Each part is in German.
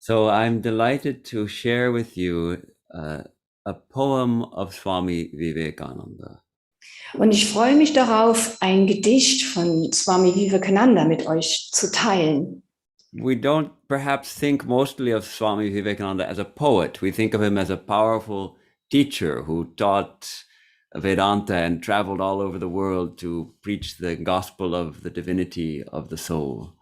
So I'm delighted to share with you a poem of Swami Vivekananda. Und ich freue mich darauf, ein Gedicht von Swami Vivekananda mit euch zu teilen. We don't perhaps think mostly of Swami Vivekananda as a poet. We think of him as a powerful teacher who taught Vedanta and traveled all over the world to preach the gospel of the divinity of the soul.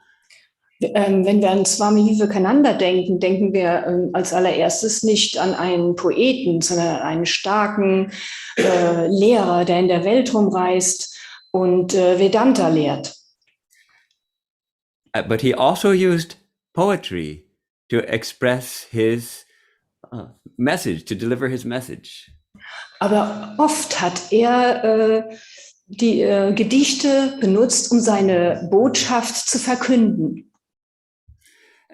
Wenn wir an Swami Vivekananda denken, denken wir als allererstes nicht an einen Poeten, sondern an einen starken Lehrer, der in der Welt rumreist und Vedanta lehrt. But he also used poetry to express his message, to deliver his message. Aber oft hat er die Gedichte benutzt, um seine Botschaft zu verkünden.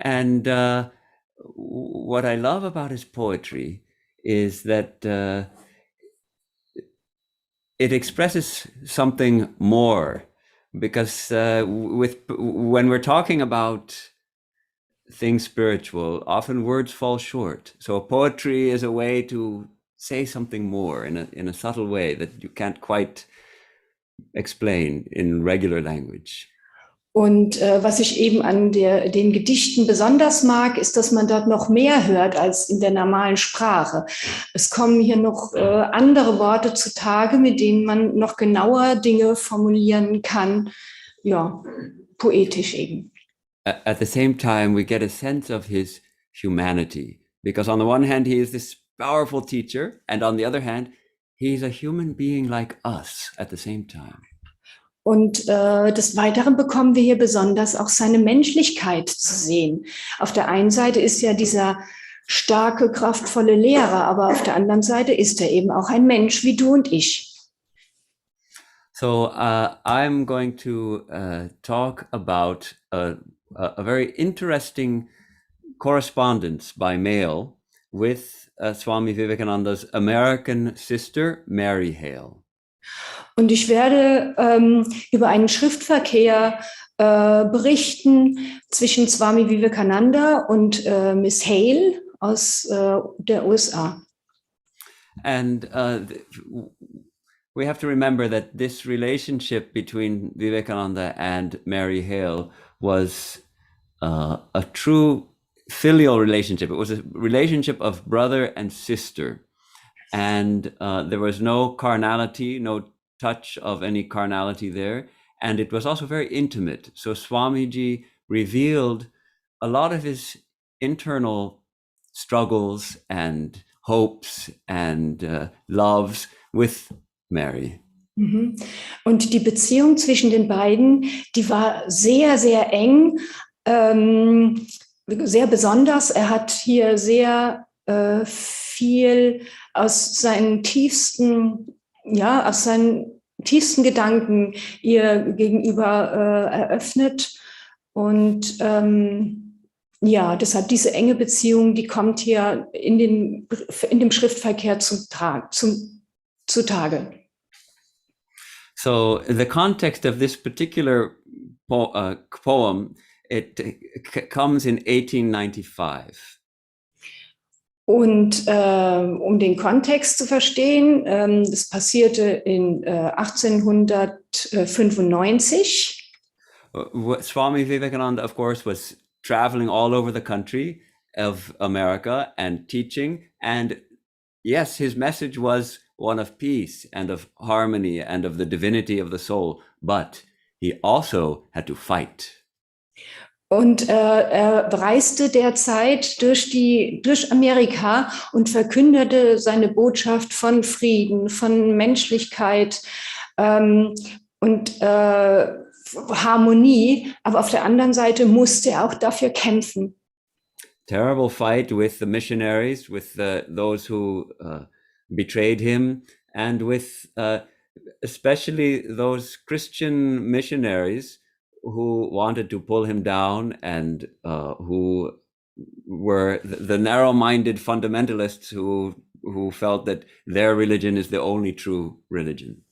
And what I love about his poetry is that it expresses something more, because when we're talking about things spiritual, often words fall short. So poetry is a way to say something more in a subtle way that you can't quite explain in regular language. Und was ich eben an den Gedichten besonders mag, ist, dass man dort noch mehr hört als in der normalen Sprache. Es kommen hier noch andere Worte zutage, mit denen man noch genauer Dinge formulieren kann, ja, poetisch eben. At the same time, we get a sense of his humanity, because on the one hand, he is this powerful teacher, and on the other hand, he's a human being like us at the same time. Und des Weiteren bekommen wir hier besonders auch seine Menschlichkeit zu sehen. Auf der einen Seite ist er dieser starke, kraftvolle Lehrer, aber auf der anderen Seite ist er eben auch ein Mensch wie du und ich. So I'm going to talk about a very interesting correspondence by mail with Swami Vivekananda's American sister, Mary Hale. Und ich werde über einen Schriftverkehr berichten zwischen Swami Vivekananda und Miss Hale aus der USA. And we have to remember that this relationship between Vivekananda and Mary Hale was a true filial relationship. It was a relationship of brother and sister. And there was no carnality, no touch of any carnality there. And it was also very intimate. So Swamiji revealed a lot of his internal struggles and hopes and loves with Mary. Und die Beziehung zwischen den beiden, die war sehr, sehr eng, sehr besonders. Er hat hier sehr viel aus seinen tiefsten Gedanken ihr gegenüber eröffnet. Und deshalb diese enge Beziehung, die kommt hier in dem Schriftverkehr zutage. So the context of this particular poem, it comes in 1895. Und um den Kontext zu verstehen, das passierte in 1895. Swami Vivekananda, of course, was traveling all over the country of America and teaching. And yes, his message was one of peace and of harmony and of the divinity of the soul. But he also had to fight. Und er reiste derzeit durch Amerika und verkündete seine Botschaft von Frieden, von Menschlichkeit und Harmonie. Aber auf der anderen Seite musste er auch dafür kämpfen. Terrible fight with the missionaries, with those who betrayed him, and with especially those Christian missionaries who wanted to pull him down and who were the narrow-minded fundamentalists who felt that their religion is the only true religion.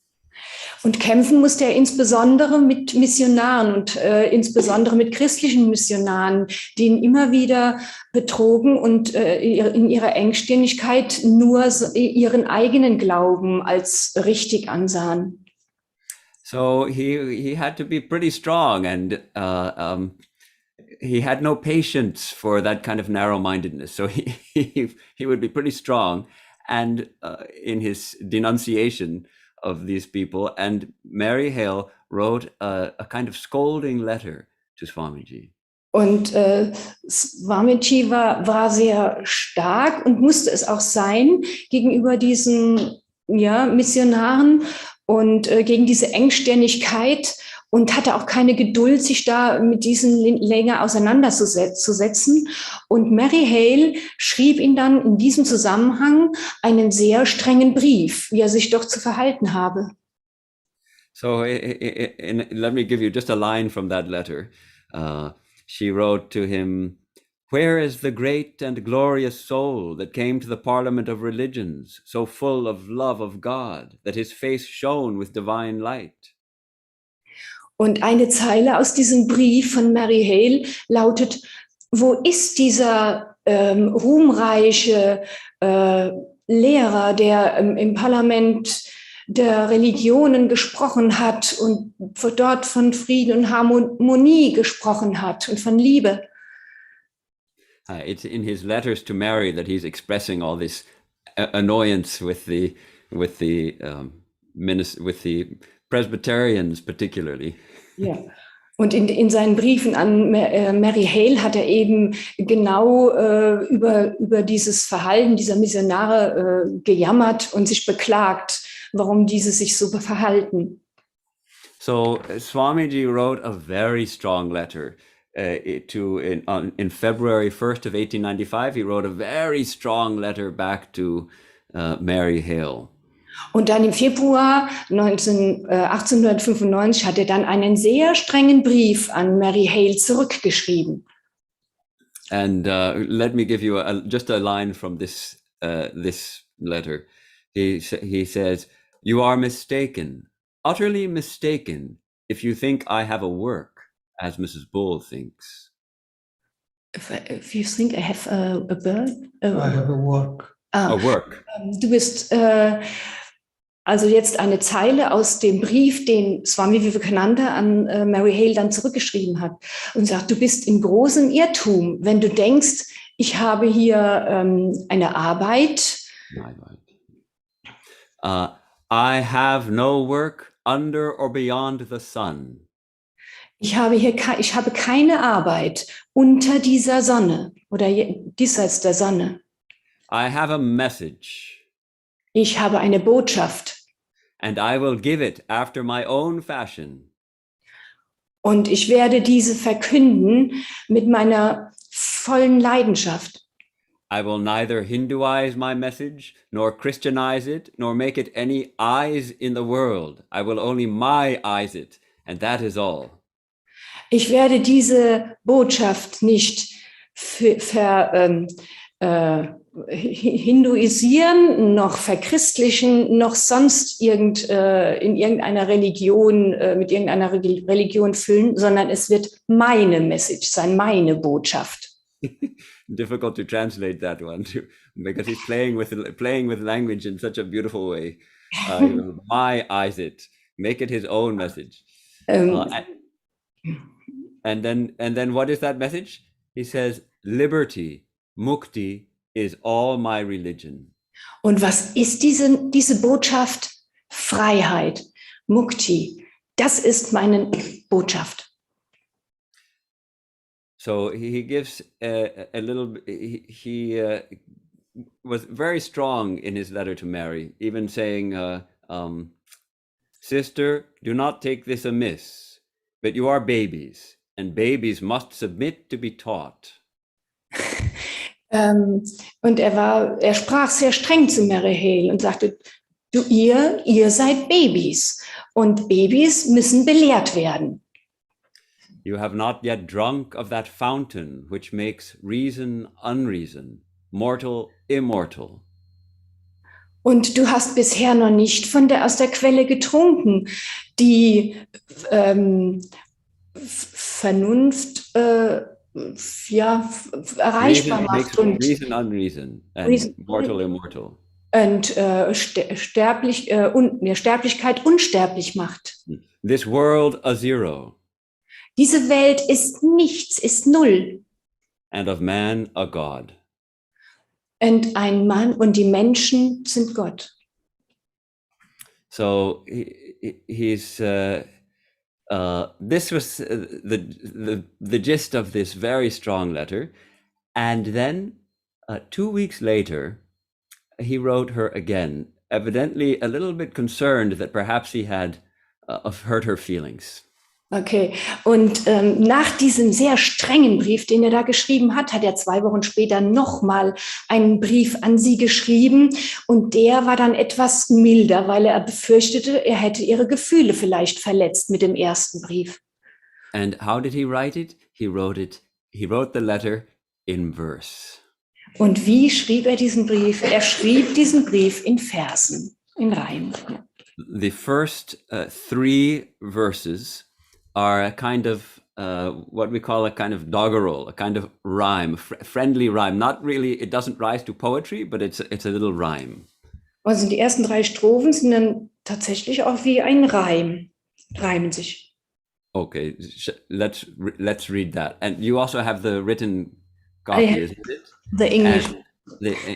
Und kämpfen musste er insbesondere mit Missionaren und insbesondere mit christlichen Missionaren, die ihn immer wieder betrogen und in ihrer Engstirnigkeit nur ihren eigenen Glauben als richtig ansahen. So he had to be pretty strong, and he had no patience for that kind of narrow-mindedness. So he would be pretty strong, and in his denunciation of these people. And Mary Hale wrote a kind of scolding letter to Swamiji. Und Swamiji war sehr stark und musste es auch sein gegenüber diesen Missionaren und gegen diese Engstirnigkeit und hatte auch keine Geduld, sich da mit diesen länger auseinanderzusetzen. Und Mary Hale schrieb ihn dann in diesem Zusammenhang einen sehr strengen Brief, wie er sich doch zu verhalten habe. So let me give you just a line from that letter. She wrote to him, "Where is the great and glorious soul that came to the Parliament of Religions, so full of love of God, that his face shone with divine light?" Und eine Zeile aus diesem Brief von Mary Hale lautet: Wo ist dieser ruhmreiche Lehrer, der im Parlament der Religionen gesprochen hat und dort von Frieden und Harmonie gesprochen hat und von Liebe? It's in his letters to Mary that he's expressing all this annoyance with the Presbyterians particularly. Ja. Und in seinen Briefen an Mary Hale hat er eben genau über dieses Verhalten dieser Missionare gejammert und sich beklagt, warum diese sich so verhalten. So Swamiji wrote a very strong letter in February 1st of 1895. He wrote a very strong letter back to Mary Hale. Und dann im Februar 1895 hat er dann einen sehr strengen Brief an Mary Hale zurückgeschrieben. And let me give you just a line from this letter. He says, "You are mistaken, utterly mistaken, if you think I have a work, as Mrs. Bull thinks." If you think I have a bird? I have a work. A work. Du bist also jetzt eine Zeile aus dem Brief, den Swami Vivekananda an Mary Hale dann zurückgeschrieben hat und sagt: Du bist in großem Irrtum, wenn du denkst, ich habe hier eine Arbeit. I have no work under or beyond the sun. Ich habe keine Arbeit unter dieser Sonne oder diesseits der Sonne. I have a message. Ich habe eine Botschaft. And I will give it after my own fashion. Und ich werde diese verkünden mit meiner vollen Leidenschaft. I will neither Hinduize my message, nor Christianize it, nor make it any eyes in the world. I will only my eyes it, and that is all. Ich werde diese Botschaft nicht hinduisieren, noch verchristlichen, noch sonst in irgendeiner Religion, mit irgendeiner Religion füllen, sondern es wird meine Message sein, meine Botschaft. Difficult to translate that one too, because he's playing with language in such a beautiful way. My eyes it, make it his own message. And then what is that message? He says, liberty, mukti, is all my religion. Und was ist diese Botschaft? Freiheit, Mukti, das ist meine Botschaft. So he gives a little. He was very strong in his letter to Mary, even saying, "Sister, do not take this amiss, but you are babies, and babies must submit to be taught." Und er sprach sehr streng zu Mary Hale und sagte: ihr seid Babys und Babys müssen belehrt werden. You have not yet drunk of that fountain which makes reason unreason, mortal immortal. Und du hast bisher noch nicht aus der Quelle getrunken, die Vernunft ja, erreichbar Reason macht makes und reason unreason and Reason- mortal immortal. und Sterblichkeit unsterblich macht. This world a zero, Diese Welt ist nichts, ist null. and of man a god. Und ein Mann und die Menschen sind Gott. So he's this was the gist of this very strong letter, and then 2 weeks later he wrote her again, evidently a little bit concerned that perhaps he had hurt her feelings. Okay, und nach diesem sehr strengen Brief, den er da geschrieben hat, hat er 2 Wochen später nochmal einen Brief an sie geschrieben und der war dann etwas milder, weil er befürchtete, er hätte ihre Gefühle vielleicht verletzt mit dem ersten Brief. And how did he write it? He wrote the letter in verse. Und wie schrieb er diesen Brief? Er schrieb diesen Brief in Versen, in Reimen. The first 3 verses are a kind of what we call a kind of doggerel, a kind of rhyme, friendly rhyme. Not really, it doesn't rise to poetry, but it's a little rhyme. Also die ersten 3 Strophen sind dann tatsächlich auch wie ein Reim, reimen sich. Okay, let's read that. And you also have the written copy, isn't it? The English.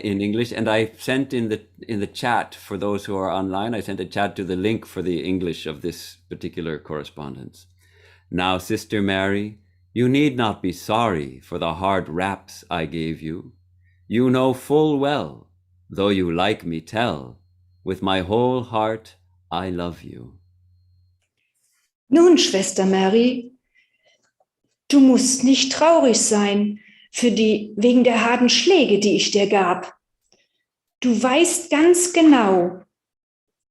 In English, and I sent in the chat for those who are online. I sent a chat to the link for the English of this particular correspondence. Now, Sister Mary, you need not be sorry for the hard raps I gave you. You know full well, though you like me tell, with my whole heart I love you. Nun, Schwester Mary, du musst nicht traurig sein wegen der harten Schläge, die ich dir gab. Du weißt ganz genau,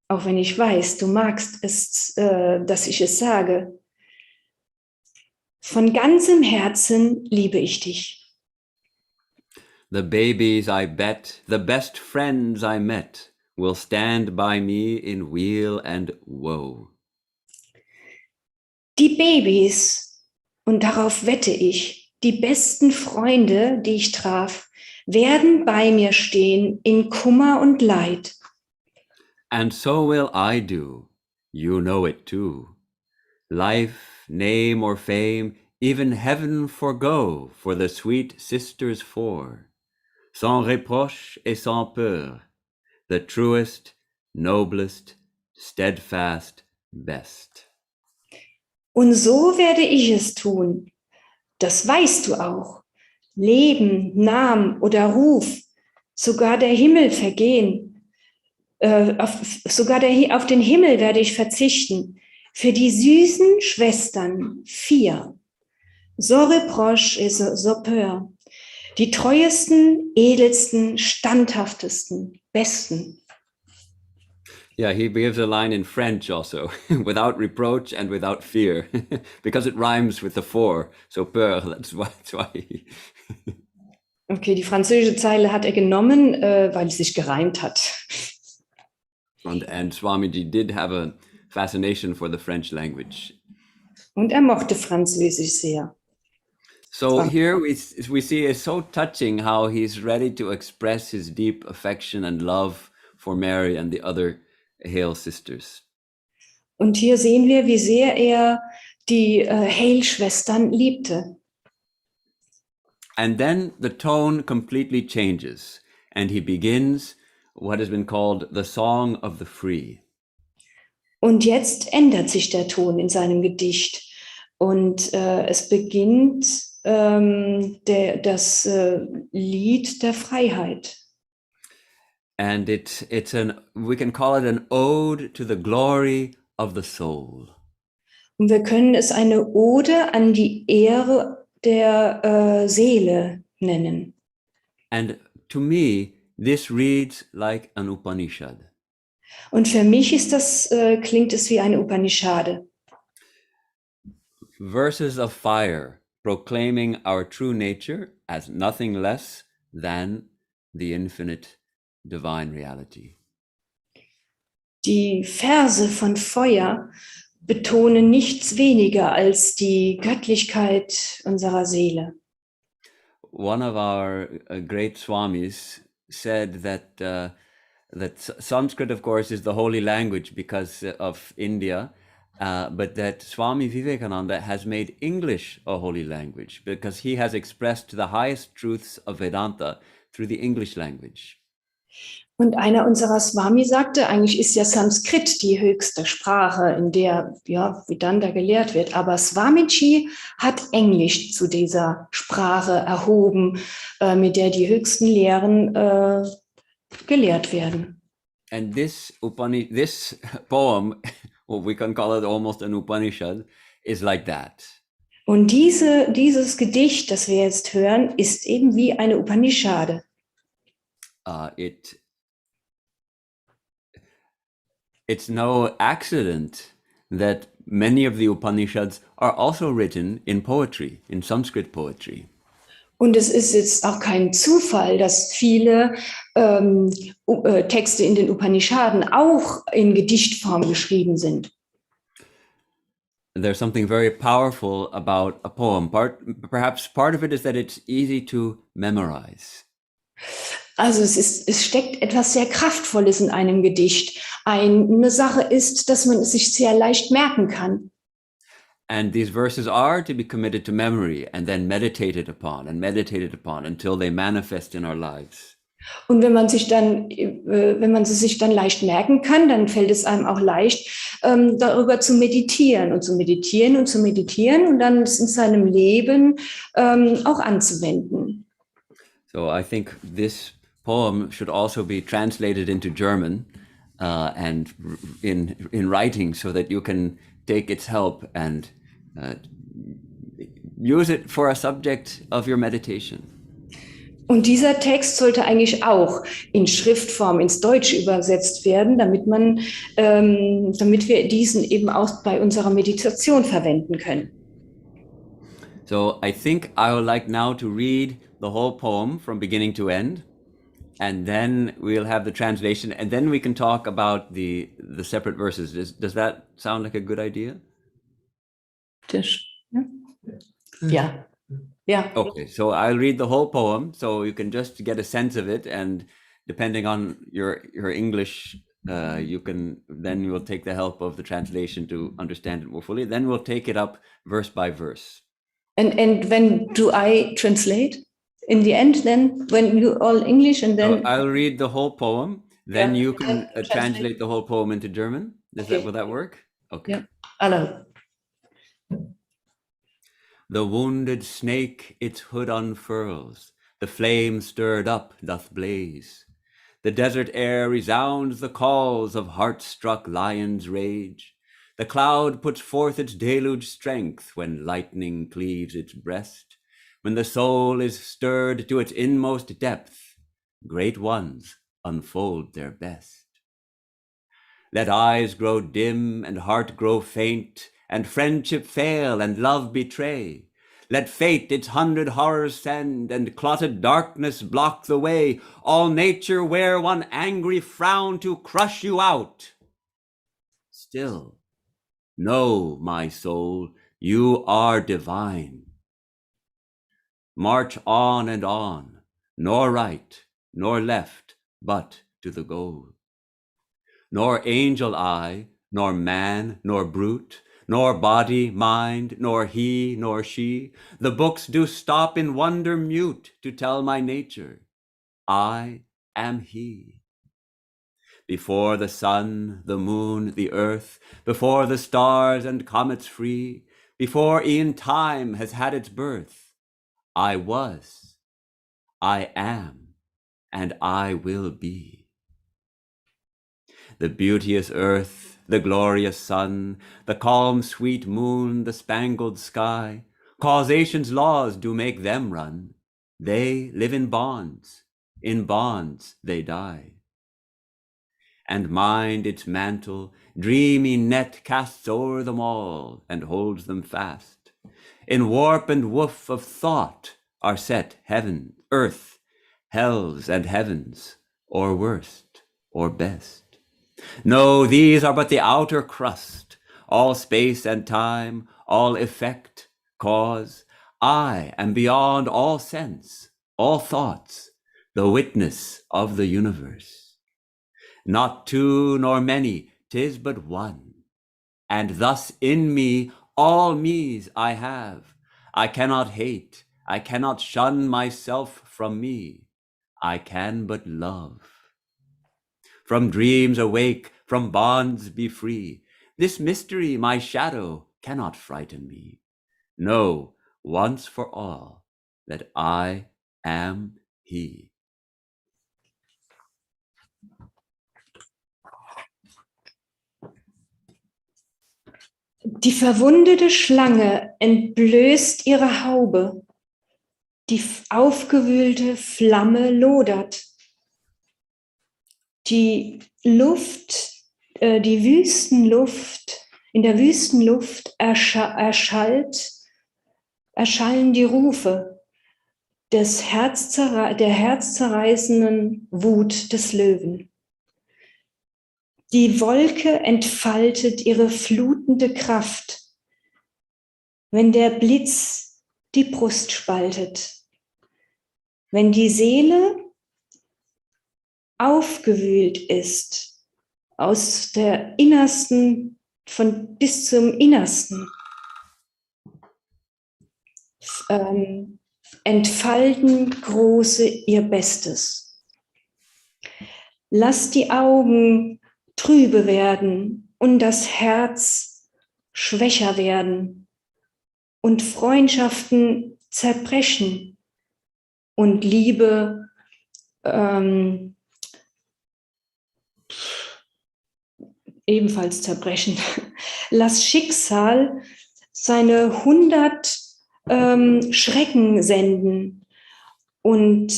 auch wenn ich weiß, du magst es, dass ich es sage, von ganzem Herzen liebe ich dich. The babies I bet, the best friends I met, will stand by me in weal and woe. Die Babys, und darauf wette ich, die besten Freunde, die ich traf, werden bei mir stehen in Kummer und Leid. And so will I do, you know it too. Life, name or fame, even heaven forgo for the sweet sisters four. Sans reproche et sans peur, the truest, noblest, steadfast, best. Und so werde ich es tun. Das weißt du auch. Leben, Namen oder Ruf, sogar der Himmel vergehen. Auf den Himmel werde ich verzichten. Für die süßen Schwestern 4. Sans reproche et sans peur. Die treuesten, edelsten, standhaftesten, besten. Yeah, he gives a line in French also, without reproach and without fear, because it rhymes with the 4. So peur, that's why. Okay, die französische Zeile hat er genommen, weil es sich gereimt hat. And Swamiji did have a fascination for the French language. Und er mochte Französisch sehr. So here we see it's so touching how he's ready to express his deep affection and love for Mary and the other Hale sisters. Und hier sehen wir, wie sehr er die Hale-Schwestern liebte. And then the tone completely changes, and he begins what has been called the Song of the Free. Und jetzt ändert sich der Ton in seinem Gedicht. Und es beginnt das Lied der Freiheit. And we can call it an ode to the glory of the soul. Und wir können es eine Ode an die Ehre der Seele nennen. And to me, this reads like an Upanishad. Und für mich klingt es wie eine Upanishade. Verses of fire proclaiming our true nature as nothing less than the infinite divine reality. Die Verse von Feuer betonen nichts weniger als die Göttlichkeit unserer Seele. One of our great Swamis said that Sanskrit, of course, is the holy language because of India, but that Swami Vivekananda has made English a holy language because he has expressed the highest truths of Vedanta through the English language. Und einer unserer Swami sagte, eigentlich ist ja Sanskrit die höchste Sprache, in der Vedanta gelehrt wird. Aber Swamiji hat Englisch zu dieser Sprache erhoben, mit der die höchsten Lehren gelehrt werden. And this poem, well, we can call it almost an Upanishad, is like that. Und dieses Gedicht, das wir jetzt hören, ist eben wie eine Upanishade. It's no accident that many of the Upanishads are also written in poetry, in Sanskrit poetry. Und es ist jetzt auch kein Zufall, dass viele Texte in den Upanishaden auch in Gedichtform geschrieben sind. There's something very powerful about a poem. Perhaps part of it is that it's easy to memorize. Also es steckt etwas sehr Kraftvolles in einem Gedicht. Eine Sache ist, dass man es sich sehr leicht merken kann. And these verses are to be committed to memory and then meditated upon until they manifest in our lives. Und wenn man sie sich dann leicht merken kann, dann fällt es einem auch leicht, darüber zu meditieren und zu meditieren und zu meditieren und dann es in seinem Leben auch anzuwenden. So I think this poem should also be translated into German and in writing so that you can take its help and use it for a subject of your meditation. Und dieser Text sollte eigentlich auch in Schriftform ins Deutsche übersetzt werden, damit wir diesen eben auch bei unserer Meditation verwenden können. So I think I would like now to read the whole poem from beginning to end, and then we'll have the translation, and then we can talk about the separate verses. Does that sound like a good idea? Ja. Yeah. Okay, so I'll read the whole poem so you can just get a sense of it, and depending on your English, you will take the help of the translation to understand it more fully. Then we'll take it up verse by verse. And when do I translate? In the end, then when you all English and then So I'll read the whole poem, then you can translate the whole poem into German. Will that work? Okay. Yeah. Hello. The wounded snake its hood unfurls, the flame stirred up doth blaze. The desert air resounds the calls of heart-struck lions' rage. The cloud puts forth its deluge strength when lightning cleaves its breast. When the soul is stirred to its inmost depth, great ones unfold their best. Let eyes grow dim and heart grow faint, and friendship fail and love betray. Let fate its 100 horrors send, and clotted darkness block the way. All nature wear one angry frown to crush you out. Still, know, my soul, you are divine. March on and on, nor right, nor left, but to the goal. Nor angel eye, nor man, nor brute, nor body, mind, nor he, nor she, the books do stop in wonder mute to tell my nature, I am he. Before the sun, the moon, the earth, before the stars and comets free, before e'en time has had its birth, I was, I am, and I will be. The beauteous earth, the glorious sun, the calm sweet moon, the spangled sky, causation's laws do make them run. They live in bonds they die. And mind its mantle, dreamy net casts o'er them all and holds them fast. In warp and woof of thought are set heaven, earth, hells and heavens, or worst, or best. No, these are but the outer crust, all space and time, all effect, cause. I am beyond all sense, all thoughts, the witness of the universe. Not two nor many, 'tis but one. And thus in me all me's I have. I cannot hate, I cannot shun myself from me. I can but love. From dreams awake, from bonds be free. This mystery, my shadow, cannot frighten me. Know once for all that I am he. Die verwundete Schlange entblößt ihre Haube. Die aufgewühlte Flamme lodert. Die Luft, die Wüstenluft, in der Wüstenluft erschallen die Rufe der herzzerreißenden Wut des Löwen. Die Wolke entfaltet ihre flutende Kraft, wenn der Blitz die Brust spaltet. Wenn die Seele aufgewühlt ist, aus der Innersten bis zum Innersten, entfalten Große ihr Bestes. Lass die Augen trübe werden und das Herz schwächer werden und Freundschaften zerbrechen und Liebe ebenfalls zerbrechen. Lass Schicksal seine 100 Schrecken senden und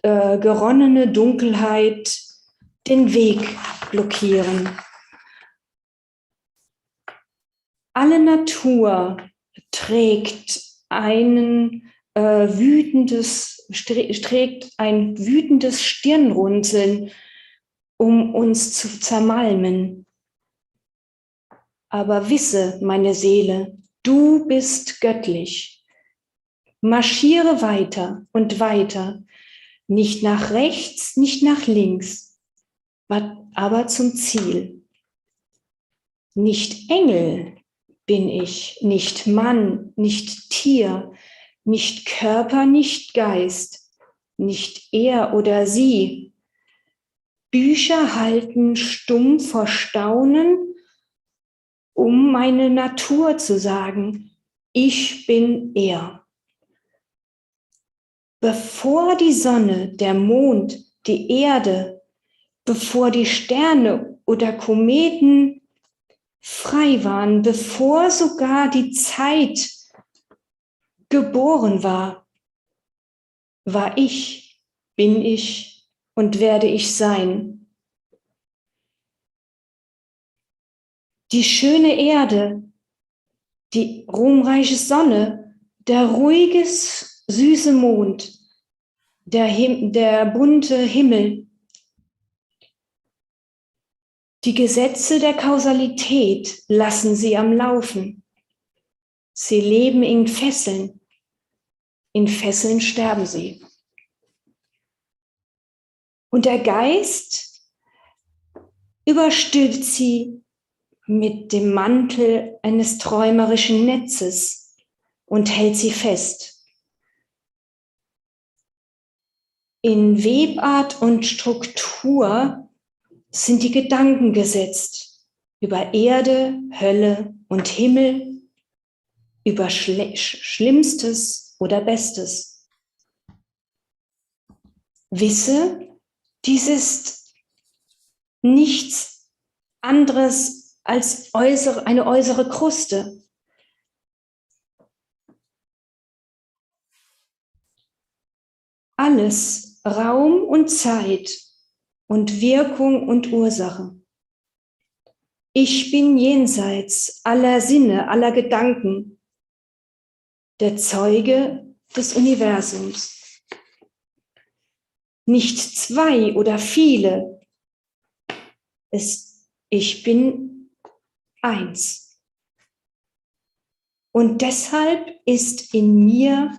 geronnene Dunkelheit den Weg blockieren. Alle Natur trägt ein wütendes Stirnrunzeln, um uns zu zermalmen. Aber wisse, meine Seele, du bist göttlich. Marschiere weiter und weiter, nicht nach rechts, nicht nach links, aber zum Ziel. Nicht Engel bin ich, nicht Mann, nicht Tier, nicht Körper, nicht Geist, nicht er oder sie. Bücher halten stumm vor Staunen, um meine Natur zu sagen, ich bin er. Bevor die Sonne, der Mond, die Erde, bevor die Sterne oder Kometen frei waren, bevor sogar die Zeit geboren war, war ich, bin ich und werde ich sein. Die schöne Erde, die ruhmreiche Sonne, der ruhige, süße Mond, der bunte Himmel, die Gesetze der Kausalität lassen sie am Laufen. Sie leben in Fesseln sterben sie. Und der Geist überstülpt sie mit dem Mantel eines träumerischen Netzes und hält sie fest. In Webart und Struktur sind die Gedanken gesetzt über Erde, Hölle und Himmel, über Schlimmstes oder Bestes. Wisse, dies ist nichts anderes als eine äußere Kruste. Alles, Raum und Zeit und Wirkung und Ursache. Ich bin jenseits aller Sinne, aller Gedanken, der Zeuge des Universums. Nicht zwei oder viele, es Ich bin eins. Und deshalb ist in mir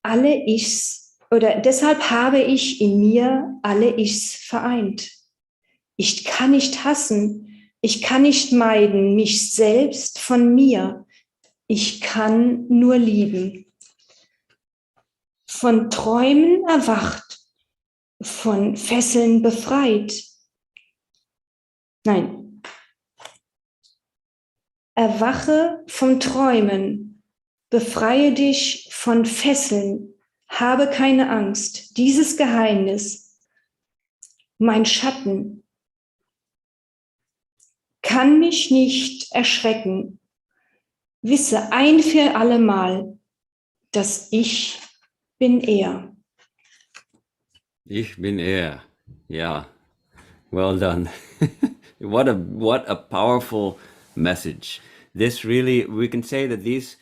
alle Ichs, oder deshalb habe ich in mir alle Ichs vereint. Ich kann nicht hassen, ich kann nicht meiden, mich selbst von mir. Ich kann nur lieben. Von Träumen erwacht, von Fesseln befreit. Nein. Erwache vom Träumen, befreie dich von Fesseln, habe keine Angst. Dieses Geheimnis, mein Schatten, kann mich nicht erschrecken. Wisse ein für allemal, dass ich bin er. Ich bin er. Yeah. Well done. What a powerful message. This really, we can say that these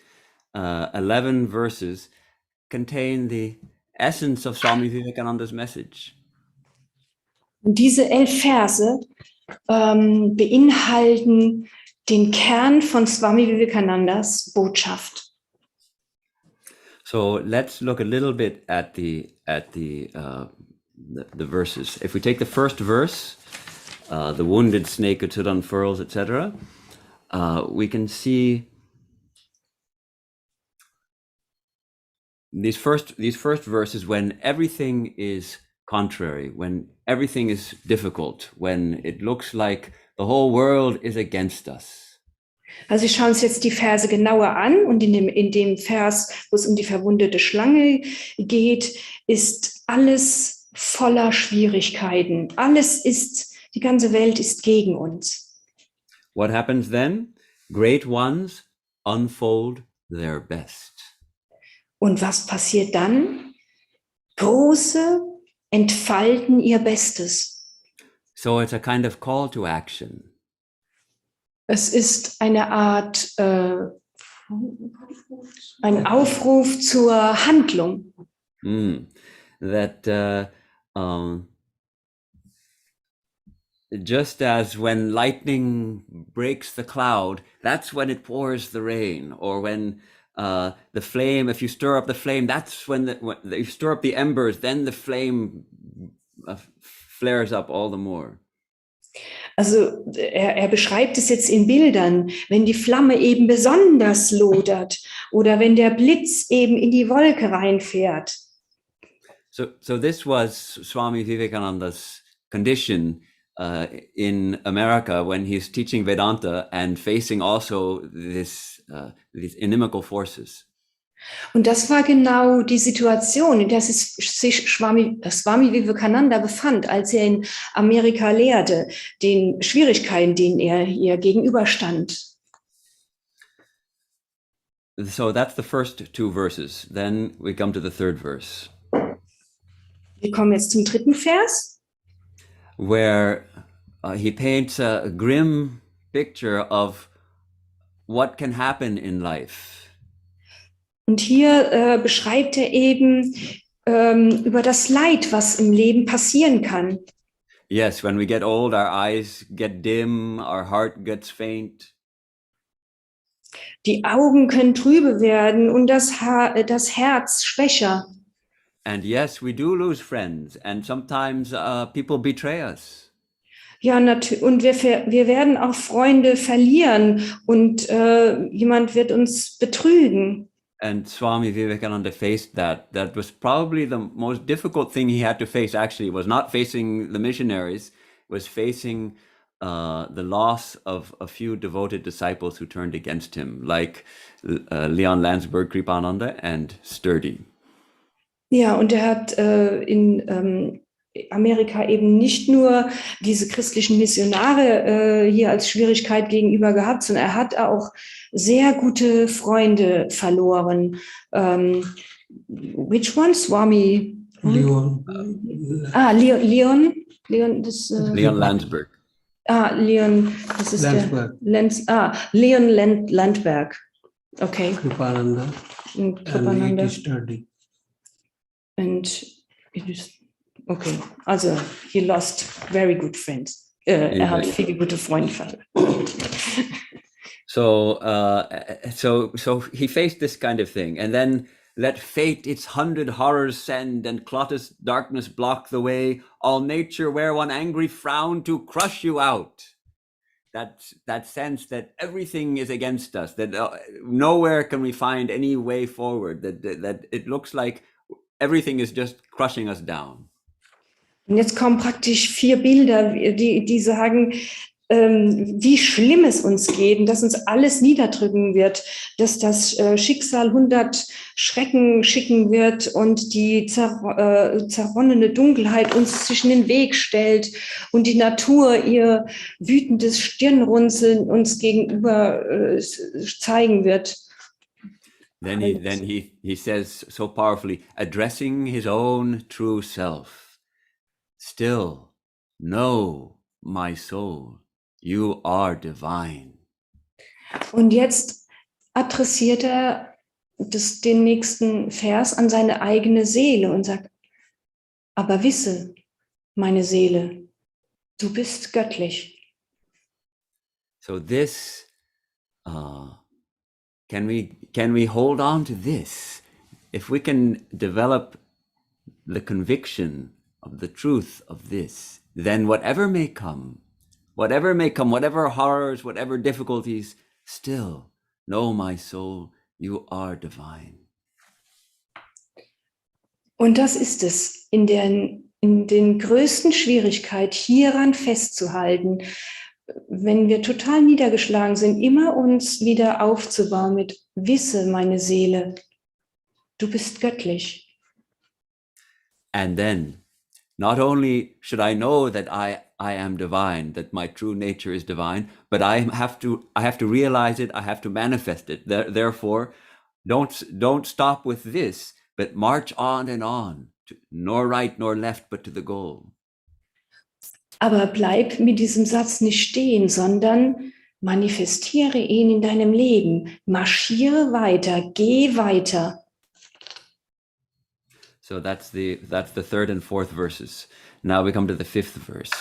11 verses contain the essence of Swami Vivekananda's message. Und diese 11 Verse beinhalten den Kern von Swami Vivekanandas Botschaft. So let's look a little bit at the verses. If we take the first verse, the wounded snake its hood unfurls, etc., we can see these first verses when everything is contrary, when everything is difficult, when it looks like the whole world is against us. Also wir schauen uns jetzt die Verse genauer an und in dem Vers, wo es um die verwundete Schlange geht, ist alles voller Schwierigkeiten. Die ganze Welt ist gegen uns. What happens then? Great ones unfold their best. Und was passiert dann? Große entfalten ihr Bestes. So it's a kind of call to action. Es ist eine Art, ein Aufruf zur Handlung. That just as when lightning breaks the cloud, that's when it pours the rain, or when the flame, if you stir up the flame, that's when you stir up the embers, then the flame flares up all the more. Also er beschreibt es jetzt in Bildern, wenn die Flamme eben besonders lodert oder wenn der Blitz eben in die Wolke reinfährt. So this was Swami Vivekananda's condition in America when he's teaching Vedanta and facing also these inimical forces. Und das war genau die Situation, in der sich Swami Vivekananda befand, als er in Amerika lehrte, den Schwierigkeiten, denen er hier gegenüberstand. So that's the first two verses. Then we come to the third verse. Wir kommen jetzt zum dritten Vers, where he paints a grim picture of what can happen in life. und hier beschreibt er eben über das Leid, was im Leben passieren kann. Yes, when we get old, our eyes get dim, our heart gets faint. Die Augen können trübe werden und das Herz schwächer. And yes, we do lose friends, and sometimes people betray us. Ja, und wir werden auch Freunde verlieren und jemand wird uns betrügen. And Swami Vivekananda faced that. That was probably the most difficult thing he had to face. Actually, it was not facing the missionaries, it was facing the loss of a few devoted disciples who turned against him, like Leon Landsberg, Kripananda, and Sturdy. Ja, und er hat in Amerika eben nicht nur diese christlichen Missionare hier als Schwierigkeit gegenüber gehabt, sondern er hat auch sehr gute Freunde verloren. Which one? Swami? Leon. Leon. Leon Landsberg. Leon, das ist Landsberg. Leon Landberg. Okay. Kripananda. Und Kripananda. And Sturdy. And it is okay. Also he lost very good friends. Er hat viele gute Freunde verloren. So he faced this kind of thing, and then let fate its 100 horrors send, and cloudless darkness block the way. All nature wear one angry frown to crush you out. That sense that everything is against us, that nowhere can we find any way forward, that it looks like everything is just crushing us down. Und jetzt kommen praktisch 4 Bilder, die sagen, wie schlimm es uns geht und dass uns alles niederdrücken wird, dass das Schicksal 100 Schrecken schicken wird und die zerronnene Dunkelheit uns zwischen den Weg stellt und die Natur ihr wütendes Stirnrunzeln uns gegenüber zeigen wird. Then he says so powerfully, addressing his own true self, still, know, my soul, you are divine. Und jetzt adressiert er den nächsten Vers an seine eigene Seele und sagt, aber wisse, meine Seele, du bist göttlich. So this, can we hold on to this? If we can develop the conviction of the truth of this, then whatever may come, whatever horrors, whatever difficulties, still know, my soul, you are divine. Und das ist es, in den größten Schwierigkeiten hieran festzuhalten, wenn wir total niedergeschlagen sind, immer uns wieder aufzubauen mit wisse, meine Seele, du bist göttlich. And then, not only should I know that I am divine, that my true nature is divine, but I have to realize it, I have to manifest it. Therefore, don't stop with this, but march on and on, nor right nor left, but to the goal. Aber bleib mit diesem Satz nicht stehen, sondern manifestiere ihn in deinem Leben. Marschiere weiter, geh weiter. So that's the third and fourth verses. Now we come to the fifth verse.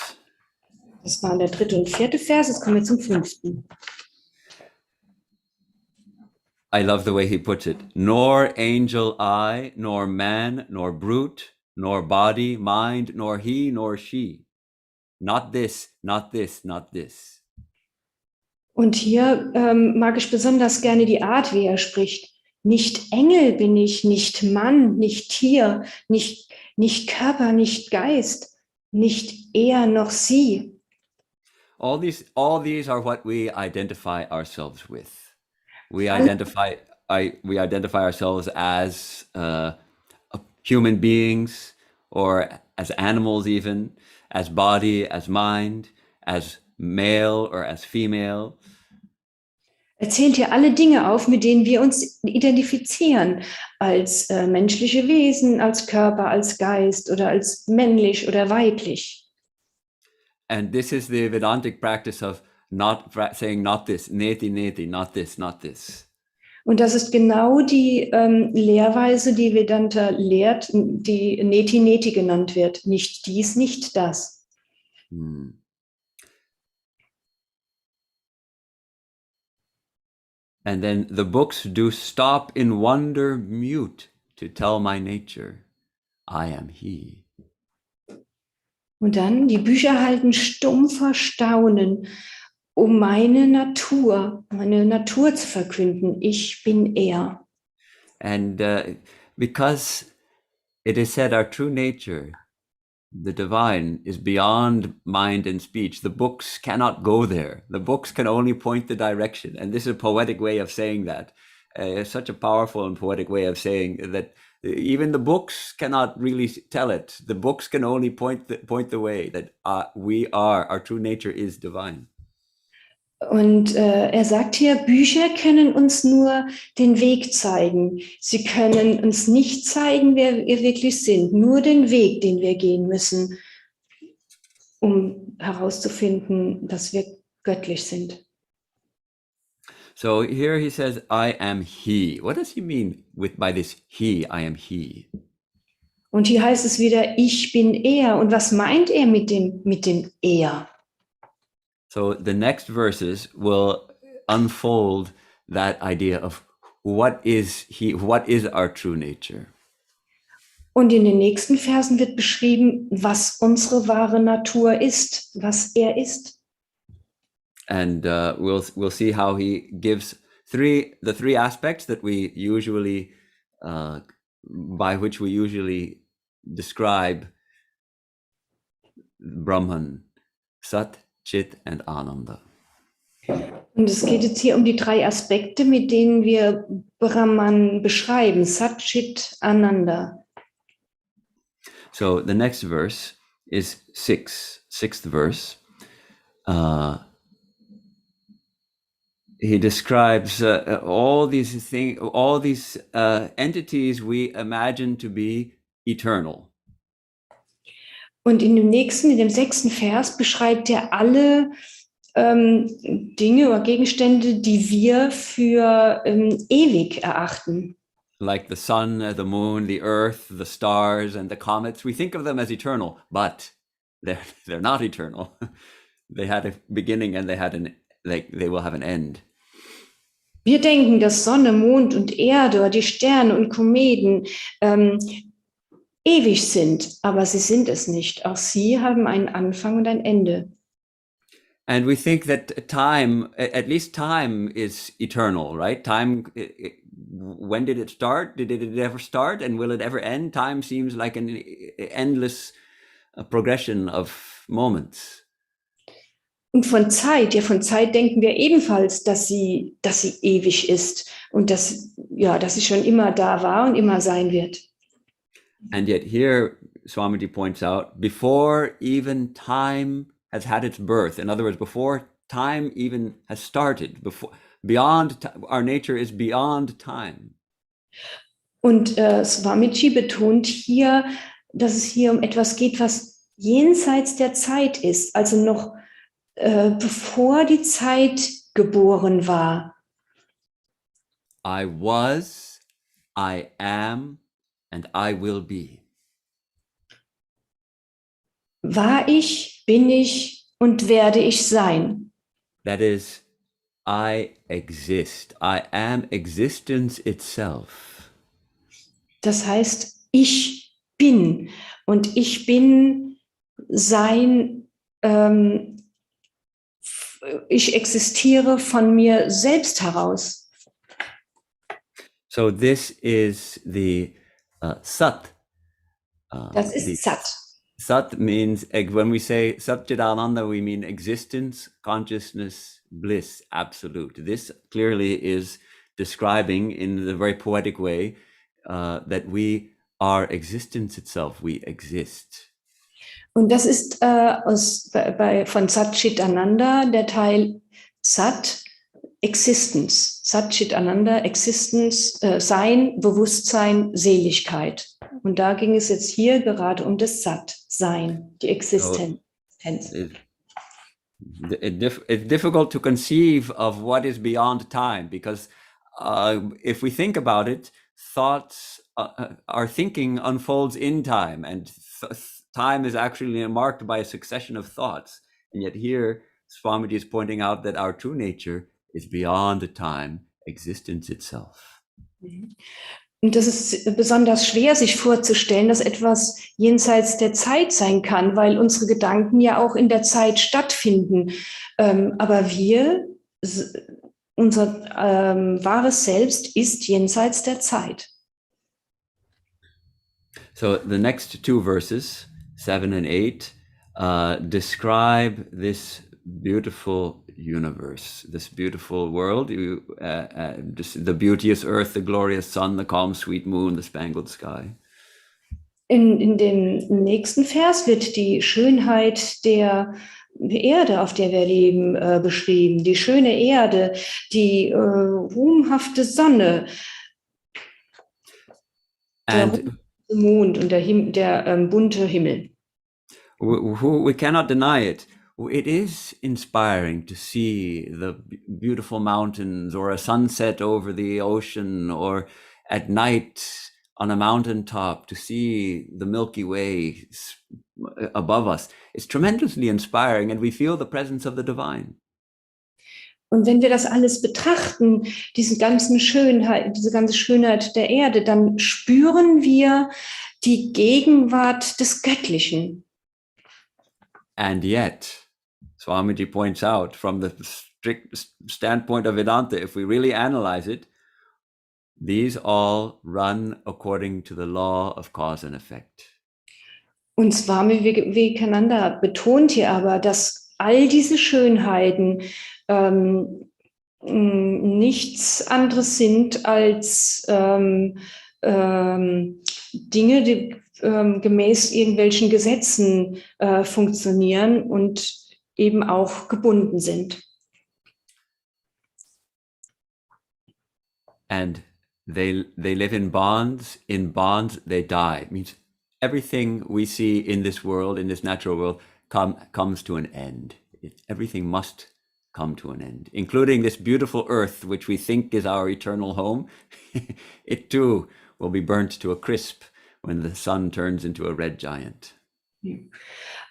Das waren der 3. und 4. Vers, jetzt kommen wir zum 5. I love the way he puts it. Nor angel I, nor man, nor brute, nor body, mind, nor he, nor she. Not this, not this, not this. Und hier mag ich besonders gerne die Art, wie er spricht. Nicht Engel bin ich, nicht Mann, nicht Tier, nicht Körper, nicht Geist, nicht er noch sie. All these are what we identify ourselves with. We identify ourselves as human beings, or as animals even, as body, as mind, as male or as female. Er zählt hier alle Dinge auf, mit denen wir uns identifizieren, als menschliche Wesen, als Körper, als Geist oder als männlich oder weiblich. And this is the Vedantic practice of not saying not this, neti, neti, not this, not this. Und das ist genau die Lehrweise, die Vedanta lehrt, die Neti Neti genannt wird. Nicht dies, nicht das. And then the books do stop in wonder mute to tell my nature, I am he. Und dann, die Bücher halten stumpfer Staunen, um meine Natur zu verkünden. Ich bin er. And because it is said our true nature, the divine, is beyond mind and speech, the books cannot go there. The books can only point the direction. And this is a poetic way of saying that. Such a powerful and poetic way of saying that even the books cannot really tell it. The books can only point the way, that our true nature is divine. Und er sagt hier, Bücher können uns nur den Weg zeigen. Sie können uns nicht zeigen, wer wir wirklich sind. Nur den Weg, den wir gehen müssen, um herauszufinden, dass wir göttlich sind. So here he says, I am he. What does he mean by this he, I am he? Und hier heißt es wieder, ich bin er. Und was meint er mit dem er? So the next verses will unfold that idea of what is our true nature. Und in den nächsten Versen wird beschrieben, was unsere wahre Natur ist, was er ist. And we'll see how he gives the three aspects that we usually by which we usually describe Brahman: Sat, Chit and Ananda. Und es geht jetzt hier um die drei Aspekte, mit denen wir Brahman beschreiben: Sat, Chit, Ananda. So the next verse is sixth verse. He describes all these things, all these entities we imagine to be eternal. Und in dem 6. Vers, beschreibt er alle Dinge oder Gegenstände, die wir für ewig erachten. Like the sun, the moon, the earth, the stars, and the comets. We think of them as eternal, but they're not eternal. They had a beginning and they will have an end. Wir denken, dass Sonne, Mond und Erde oder die Sterne und Kometen ewig sind, aber sie sind es nicht. Auch sie haben einen Anfang und ein Ende. And we think that time, at least time, is eternal, right? Time, when did it start? Did it ever start? And will it ever end? Time seems like an endless progression of moments. Und von Zeit denken wir ebenfalls, dass sie ewig ist und dass sie schon immer da war und immer sein wird. And yet here, Swamiji points out, before even time has had its birth, in other words, before time even has started, our nature is beyond time. Und Swamiji betont hier, dass es hier um etwas geht, was jenseits der Zeit ist, also noch bevor die Zeit geboren war. I was, I am, and I will be. War ich, bin ich und werde ich sein. That is, I exist. I am existence itself. Das heißt, ich bin und ich bin sein, ich existiere von mir selbst heraus. So this is the Sat. Das ist Sat. Sat means, when we say Satchidananda, we mean existence, consciousness, bliss, absolute. This clearly is describing in the very poetic way that we are existence itself, we exist. Und das ist von Sat Chit Ananda der Teil Sat, Existence. Sat Chit Ananda, Existence, Sein, Bewusstsein, Seligkeit. Und da ging es jetzt hier gerade um das Sat, Sein, die Existenz. It's difficult to conceive of what is beyond time, because if we think about it, our thinking unfolds in time, and time is actually marked by a succession of thoughts. And yet here, Swamiji is pointing out that our true nature is beyond time, existence itself. Und das ist besonders schwer, sich vorzustellen, dass etwas jenseits der Zeit sein kann, weil unsere Gedanken ja auch in der Zeit stattfinden. Aber unser wahres Selbst ist jenseits der Zeit. So the next two verses, 7 and 8, describe this beautiful universe, this beautiful world, the beauteous earth, the glorious sun, the calm sweet moon, the spangled sky. In dem nächsten Vers wird die Schönheit der Erde, auf der wir leben, beschrieben. Die schöne Erde, die ruhmhafte Sonne, der Mond und der bunte Himmel. We cannot deny it. It is inspiring to see the beautiful mountains, or a sunset over the ocean, or at night on a mountaintop to see the Milky Way above us. It's tremendously inspiring, and we feel the presence of the divine. Und wenn wir das alles betrachten, diese ganze Schönheit der Erde, dann spüren wir die Gegenwart des Göttlichen. And yet, Swamiji points out, from the strict standpoint of Vedanta, if we really analyze it, these all run according to the law of cause and effect. Und Swami Vivekananda betont hier aber, dass all diese Schönheiten nichts anderes sind als Dinge, die gemäß irgendwelchen Gesetzen funktionieren und eben auch gebunden sind. And they live in bonds they die. It means everything we see in this world, in this natural world, comes to an end. Everything must come to an end, including this beautiful earth, which we think is our eternal home. It too will be burnt to a crisp when the sun turns into a red giant.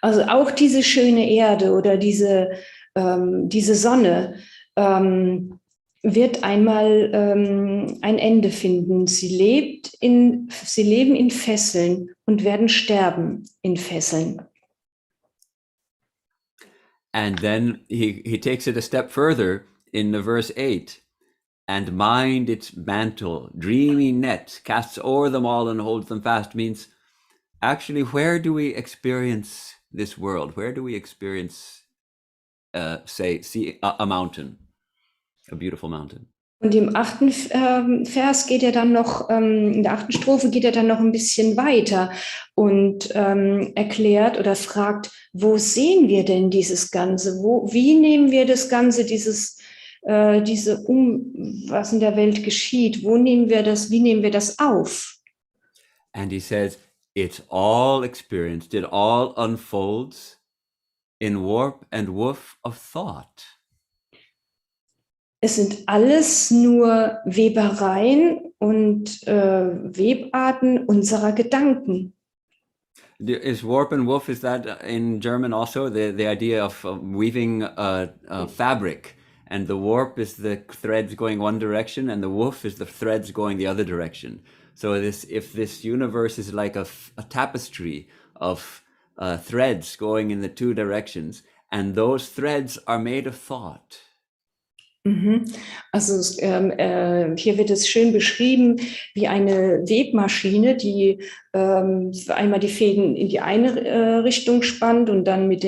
Also auch diese schöne Erde oder diese Sonne wird einmal ein Ende finden. Sie leben in Fesseln und werden sterben in Fesseln. And then he takes it a step further in the verse 8. And mind its mantle, dreamy net, casts o'er them all and holds them fast, means actually, where do we experience this world? Where do we experience, see a mountain, a beautiful mountain? Und im 8. Vers geht er dann noch, in der 8. Strophe geht er dann noch ein bisschen weiter und erklärt oder fragt, wo sehen wir denn dieses Ganze? Wie nehmen wir das Ganze, was in der Welt geschieht? Wie nehmen wir das auf? And he says, it's all experienced, it all unfolds in warp and woof of thought. Es sind alles nur Webereien und Webarten unserer Gedanken. Is warp and woof, is that in German also the idea of weaving fabric, and the warp is the threads going one direction and the woof is the threads going the other direction. So if this universe is like a tapestry of threads going in the two directions, and those threads are made of thought. Also hier wird es schön beschrieben wie eine Webmaschine, die einmal die Fäden in die eine Richtung spannt und dann und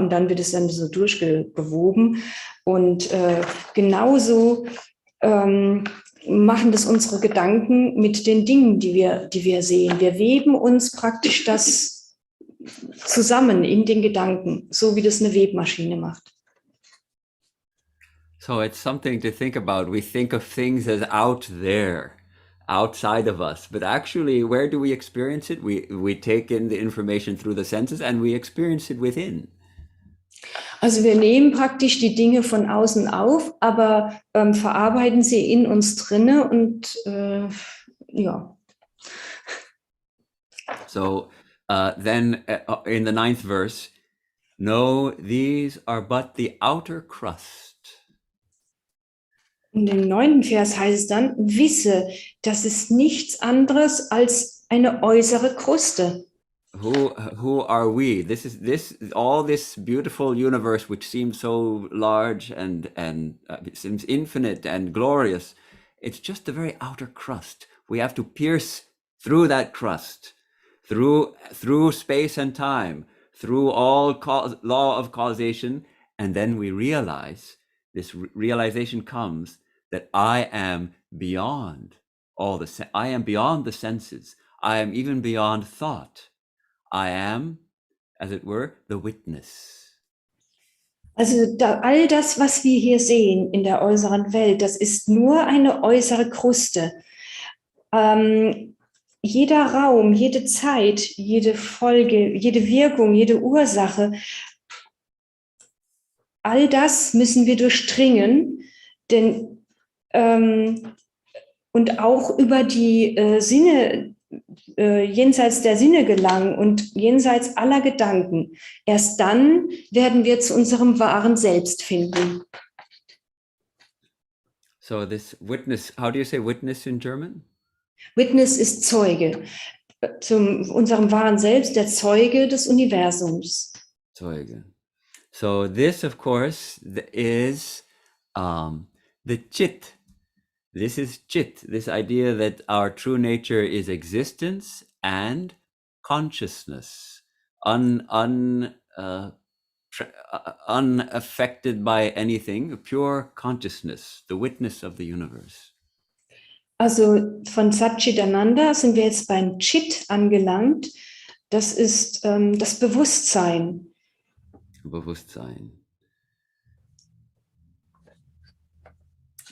dann wird es dann so durchgewoben. Und genauso machen das unsere Gedanken mit den Dingen, die wir sehen. Wir weben uns praktisch das zusammen in den Gedanken, so wie das eine Webmaschine macht. So it's something to think about. We think of things as out there, outside of us, but actually, where do we experience it? We take in the information through the senses and we experience it within. Also wir nehmen praktisch die Dinge von außen auf, aber verarbeiten sie in uns drinne und ja. So then in the 9th verse, no, these are but the outer crust. In dem 9. Vers heißt es dann, wisse, das ist nichts anderes als eine äußere Kruste. Who are we? All this beautiful universe, which seems so large and seems infinite and glorious. It's just the very outer crust. We have to pierce through that crust, through space and time, through all law of causation, and then we realize. This realization comes that I am beyond I am beyond the senses. I am even beyond thought. I am, as it were, the witness. Also all das, was wir hier sehen in der äußeren Welt, das ist nur eine äußere Kruste. Jeder Raum, jede Zeit, jede Folge, jede Wirkung, jede Ursache, all das müssen wir durchdringen, denn und auch über die Sinne jenseits der Sinne gelangen und jenseits aller Gedanken, erst dann werden wir zu unserem wahren Selbst finden. So this witness, how do you say witness in German? Witness ist Zeuge, zu unserem wahren Selbst, der Zeuge des Universums. Zeuge. So this, of course, is the Chit. This is Chit, this idea that our true nature is existence and consciousness, unaffected by anything, pure consciousness, the witness of the universe. Also von Satchitananda sind wir jetzt beim Chit angelangt. Das ist das Bewusstsein. Bewusstsein.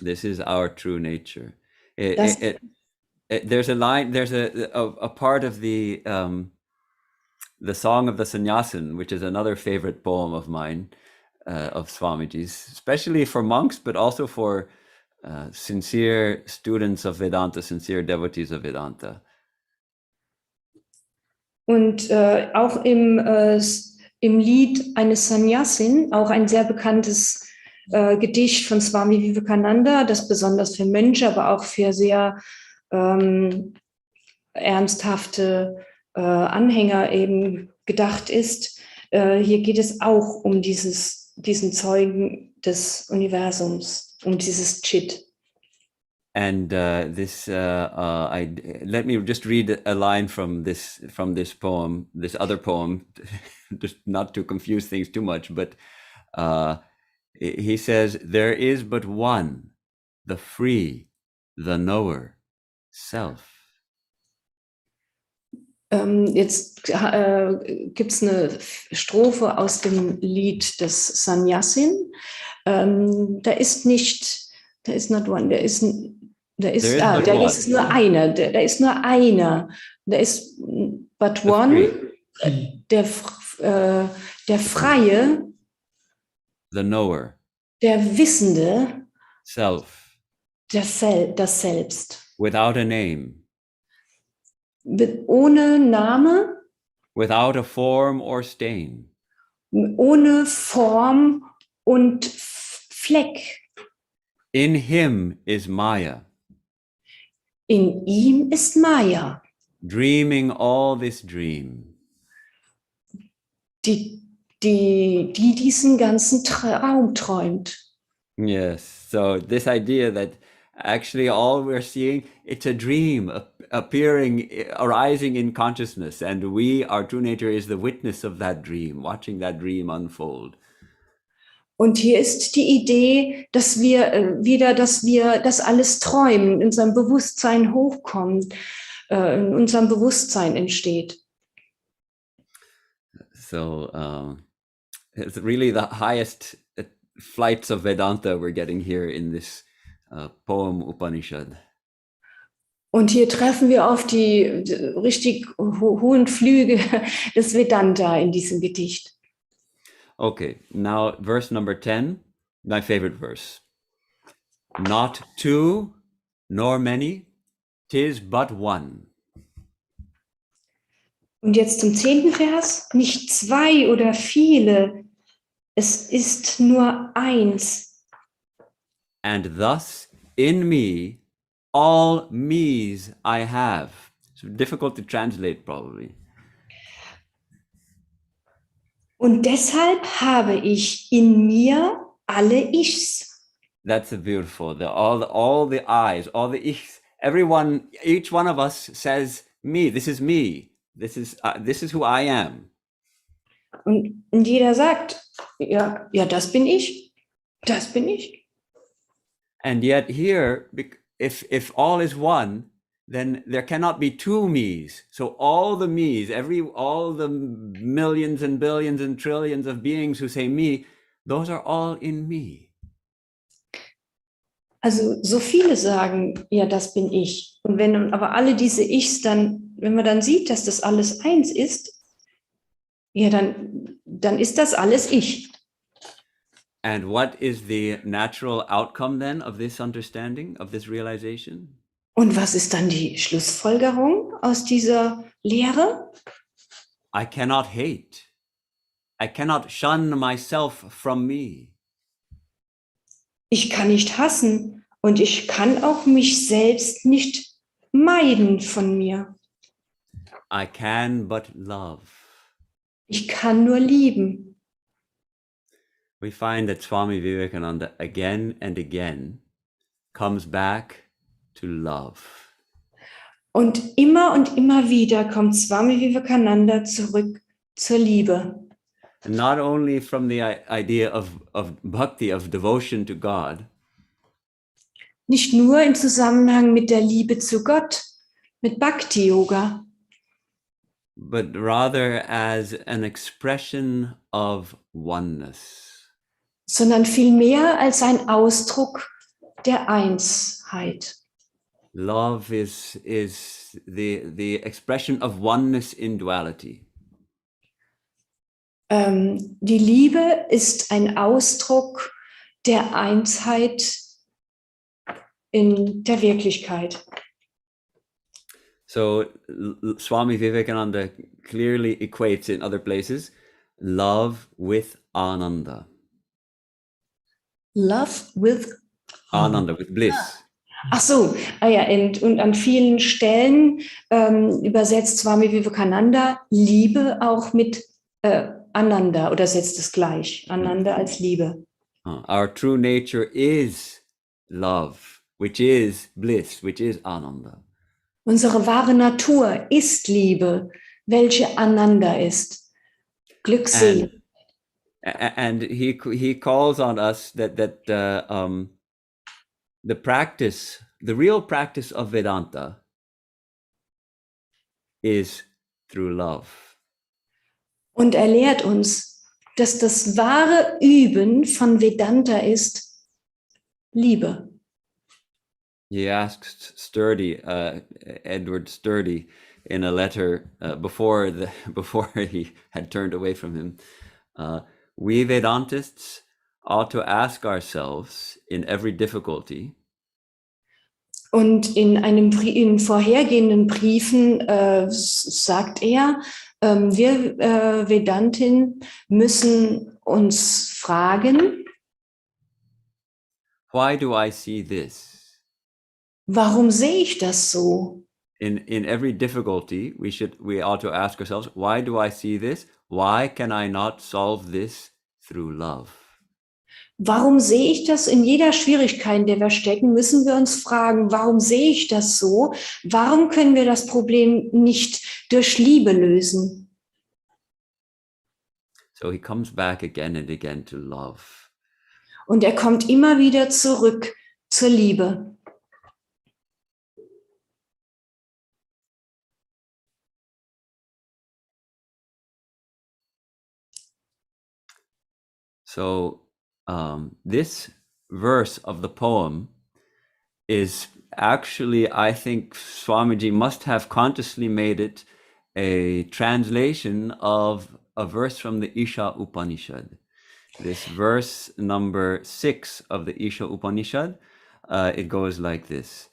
This is our true nature. There's a line. There's a part of the Song of the Sannyasin, which is another favorite poem of mine, of Swamiji's, especially for monks, but also for sincere students of Vedanta, sincere devotees of Vedanta. Und auch im Lied eines Sannyasin, auch ein sehr bekanntes Gedicht von Swami Vivekananda, das besonders für Mönche, aber auch für sehr ernsthafte Anhänger eben gedacht ist. Hier geht es auch um diesen Zeugen des Universums, um dieses Chit. And let me just read a line from this poem, this other poem, just not to confuse things too much. But he says, "There is but one, the free, the knower, self." Jetzt gibt es eine Strophe aus dem Lied des Sannyasin. Da ist not one, da ist nur einer, da ist nur einer, da ist but one, der Freie, the knower, der Wissende, self, das Selbst. Without a name. Ohne Name. Without a form or stain. Ohne Form und Fleck. In him is Maya. In ihm ist Maya. Dreaming all this dream. Die diesen ganzen Traum träumt. Yes, so this idea that actually all we're seeing, it's a dream appearing, arising in consciousness, and our true nature is the witness of that dream, watching that dream unfold. Und hier ist die Idee, dass wir das alles träumen, in unserem Bewusstsein hochkommt, in unserem Bewusstsein entsteht. So it's really the highest flights of Vedanta we're getting here in this poem Upanishad. Und hier treffen wir auf die richtig hohen Flüge des Vedanta in diesem Gedicht. Okay, now verse number 10, my favorite verse. Not two, nor many, 'tis but one. Und jetzt zum 10. Vers. Nicht zwei oder viele, es ist nur eins. And thus in me all me's I have. It's difficult to translate probably. Und deshalb habe ich in mir alle Ichs. That's beautiful. All the I's, all the Ichs. Everyone, each one of us says me. This is me. This is who I am. Und jeder sagt, ja, das bin ich. Das bin ich. And yet here, if all is one, then there cannot be two me's. So all the me's, all the millions and billions and trillions of beings who say me, those are all in me. Also so viele sagen, ja, das bin ich. Und wenn aber alle diese Ichs wenn man dann sieht, dass das alles eins ist, ja, dann ist das alles ich. And what is the natural outcome then of this understanding, of this realization? Und was ist dann die Schlussfolgerung aus dieser Lehre? I cannot hate. I cannot shun myself from me. Ich kann nicht hassen und ich kann auch mich selbst nicht meiden von mir. I can but love. Ich kann nur lieben. We find that Swami Vivekananda again and again comes back to love. Und immer wieder kommt Swami Vivekananda zurück zur Liebe. And not only from the idea of bhakti, of devotion to God, Nicht nur im Zusammenhang mit der Liebe zu Gott, mit Bhakti-Yoga, but rather as an expression of oneness. sondern vielmehr als ein Ausdruck der Einsheit. Love is the expression of oneness in duality. Die Liebe ist ein Ausdruck der Einsheit in der Wirklichkeit. So Swami Vivekananda clearly equates in other places love with Ananda. Love with Ananda, with bliss. Ach so, ja, und an vielen Stellen übersetzt Swami Vivekananda Liebe auch mit Ananda oder setzt es gleich, Ananda als Liebe. Our true nature is love, which is bliss, which is Ananda. Unsere wahre Natur ist Liebe, welche Ananda ist, Glückselig. And he calls on us that the practice, the real practice of Vedanta is through love. Und er lehrt uns, dass das wahre Üben von Vedanta ist Liebe. He asked Sturdy, Edward Sturdy, in a letter before he had turned away from him, we Vedantists ought to ask ourselves in every difficulty. Und in vorhergehenden Briefen sagt er, wir Vedantin müssen uns fragen, why do I see this? Warum sehe ich das so? In every difficulty, we ought to ask ourselves, why do I see this? Why can I not solve this through love? Warum sehe ich das in jeder Schwierigkeit, in der wir stecken, müssen wir uns fragen, warum sehe ich das so? Warum können wir das Problem nicht durch Liebe lösen? So he comes back again and again to love. Und er kommt immer wieder zurück zur Liebe. So this verse of the poem is actually, I think Swamiji must have consciously made it a translation of a verse from the Isha Upanishad. This verse number 6 of the Isha Upanishad, it goes like this.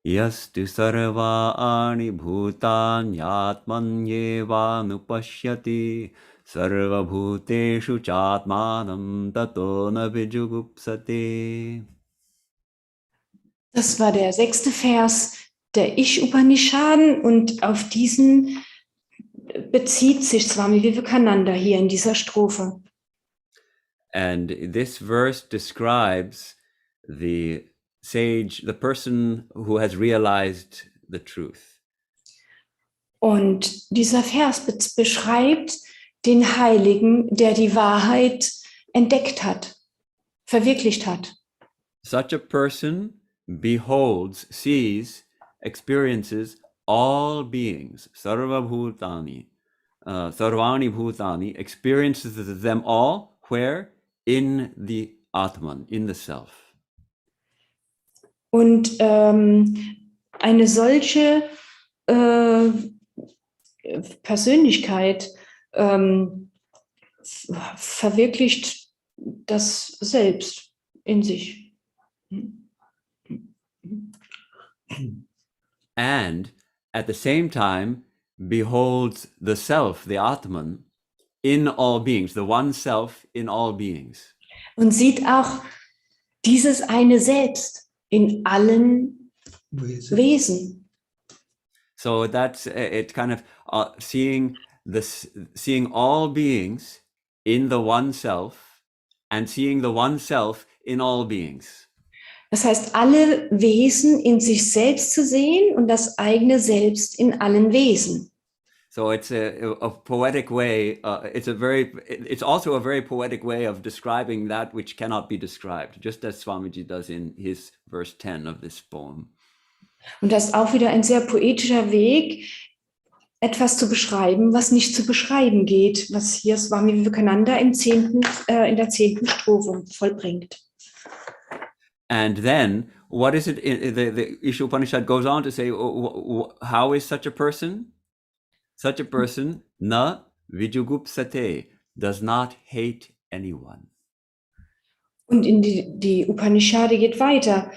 Yastu sarvaani bhutanyatmanyeva nupashyati sarva bhuteshu chatmanam tato na vijugupsate. Das war der 6. Vers der Ish-Upanishaden und auf diesen bezieht sich Swami Vivekananda hier in dieser Strophe. And this verse describes the sage, the person who has realized the truth. Und dieser Vers beschreibt den Heiligen, der die Wahrheit entdeckt hat, verwirklicht hat. Such a person beholds, sees, experiences all beings, sarva bhutani, sarvani bhutani, experiences them all, where? In the Atman, in the Self. Und eine solche Persönlichkeit verwirklicht das Selbst in sich. and at the same time beholds the self, the Atman, in all beings, the one self in all beings. Und sieht auch dieses eine Selbst in allen Wesen. So that's it, kind of seeing all beings in the one self and seeing the one self in all beings. Das heißt, alle Wesen in sich selbst zu sehen und das eigene Selbst in allen Wesen. So it's a poetic way. It's also a very poetic way of describing that which cannot be described, just as Swamiji does in his verse 10 of this poem. Und das ist auch wieder ein sehr poetischer Weg, etwas zu beschreiben, was nicht zu beschreiben geht, was hier Swami Vivekananda in der 10. Strophe vollbringt. And then, what is it? The Isha Upanishad goes on to say, how is such a person? Such a person, na vijugupsate, does not hate anyone. Und in die Upanishade geht weiter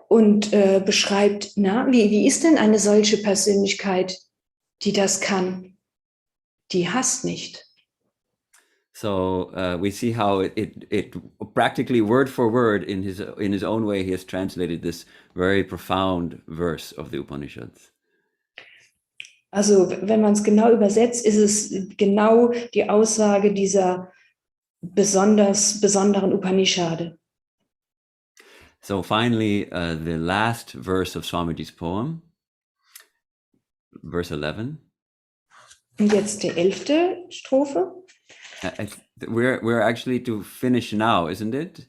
und beschreibt, wie ist denn eine solche Persönlichkeit, die das kann? Die hasst nicht. So we see how it practically word for word in his own way he has translated this very profound verse of the Upanishads. Also wenn man es genau übersetzt, ist es genau die Aussage dieser besonderen Upanishade. So finally, the last verse of Swamiji's poem, verse 11. Und jetzt die 11. Strophe. We're actually to finish now, isn't it?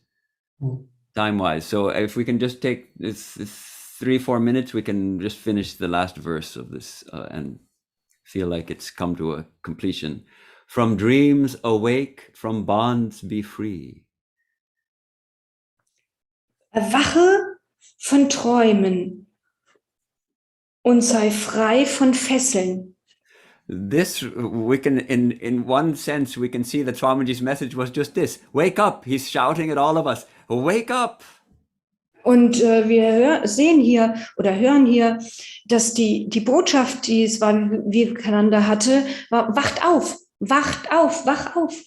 Time-wise. So if we can just take this 3-4 minutes, we can just finish the last verse of this and feel like it's come to a completion. From dreams awake, from bonds be free. Erwache von Träumen und sei frei von Fesseln. This, we can, in one sense, we can see that Swamiji's message was just this. Wake up. He's shouting at all of us. Wake up. Und wir sehen hier oder hören hier, dass die Botschaft, die Swami Vivekananda hatte, war, wacht auf, wacht auf, wach auf.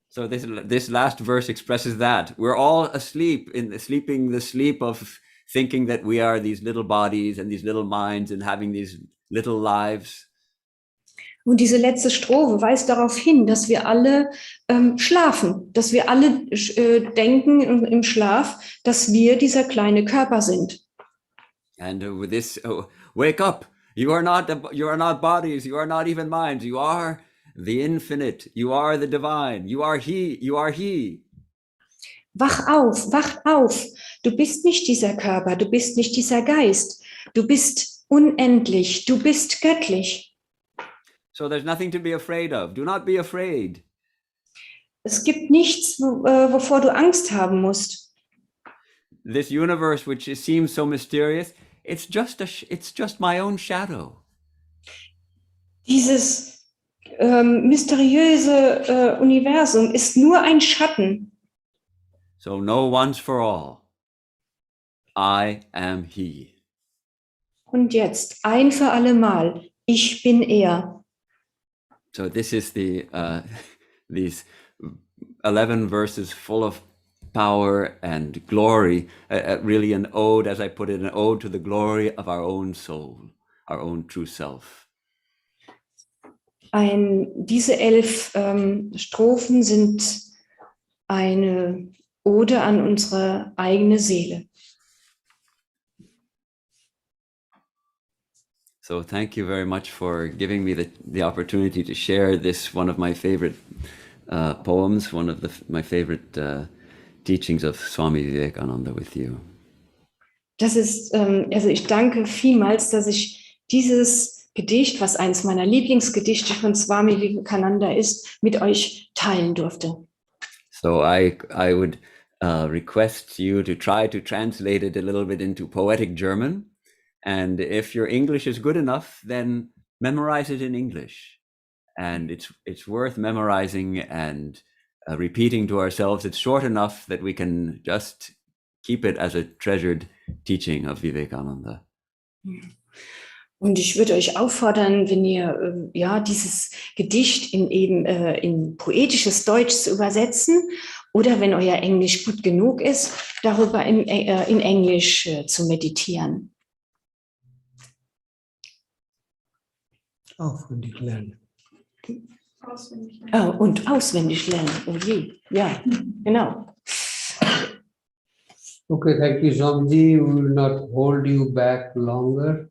So this last verse expresses that. We're all asleep, sleeping the sleep of thinking that we are these little bodies and these little minds and having these little lives. Und diese letzte Strophe weist darauf hin, dass wir alle schlafen, dass wir alle denken im Schlaf, dass wir dieser kleine Körper sind. And with this, wake up! You are not bodies. You are not even minds. You are the infinite. You are the divine. You are He. You are He. Wach auf, wach auf! Du bist nicht dieser Körper. Du bist nicht dieser Geist. Du bist unendlich. Du bist göttlich. So there's nothing to be afraid of. Do not be afraid. Es gibt nichts, wovor du Angst haben musst. This universe, which seems so mysterious, it's just my own shadow. Dieses mysteriöse Universum ist nur ein Schatten. So know once for all, I am He. Und jetzt, ein für alle Mal, ich bin er. So this is these 11 verses full of power and glory, really an ode, as I put it, an ode to the glory of our own soul, our own true self. Diese 11 Strophen sind eine Ode an unsere eigene Seele. So thank you very much for giving me the opportunity to share this, one of my favorite poems, one of my favorite teachings of Swami Vivekananda with you. Das ist, also ich danke vielmals, dass ich dieses Gedicht, was eins meiner Lieblingsgedichte von Swami Vivekananda ist, mit euch teilen durfte. So I would request you to try to translate it a little bit into poetic German. And if your English is good enough, then memorize it in English. And it's worth memorizing and repeating to ourselves. It's short enough that we can just keep it as a treasured teaching of Vivekananda. Und ich würde euch auffordern, wenn ihr ja dieses Gedicht in poetisches Deutsch zu übersetzen oder wenn euer Englisch gut genug ist, darüber in Englisch zu meditieren. Auswendig lernen. Oh, und auswendig lernen. Oh je, ja, genau. Okay, thank you, Swamiji. We will not hold you back longer.